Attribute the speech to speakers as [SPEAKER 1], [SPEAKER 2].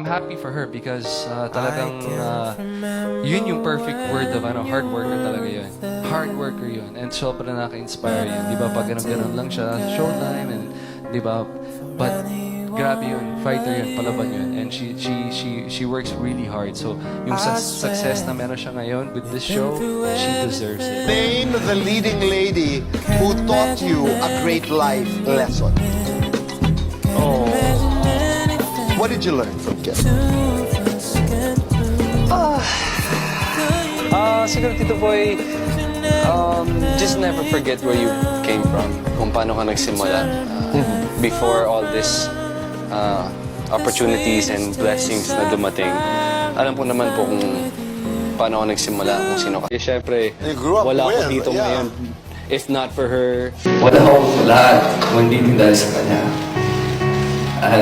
[SPEAKER 1] I'm happy for her because talagang yun yung perfect word of hard worker talaga yun. Hard worker yun. And sobrang nakaka-inspire yun. Di ba? Pag ganun lang siya, showtime, and di ba? But grabe yun. Fighter yun. Palaban yun. And she works really hard. So yung success na meron siya ngayon with this show, she deserves it.
[SPEAKER 2] Name the leading lady who taught you a great life lesson.
[SPEAKER 1] Oh.
[SPEAKER 2] What did you learn from Kim?
[SPEAKER 3] Siguro, Tito Boy, just never forget where you came from. Kung paano ka nagsimula. Before all this opportunities and blessings na dumating. Alam po naman po kung paano ako nagsimula, kung sino ka. Eh, syempre,
[SPEAKER 2] You grew up
[SPEAKER 3] wala ako
[SPEAKER 2] well,
[SPEAKER 3] dito
[SPEAKER 2] yeah.
[SPEAKER 3] ngayon. If not for her, wala akong lahat. Kung hindi dahil sa kanya. At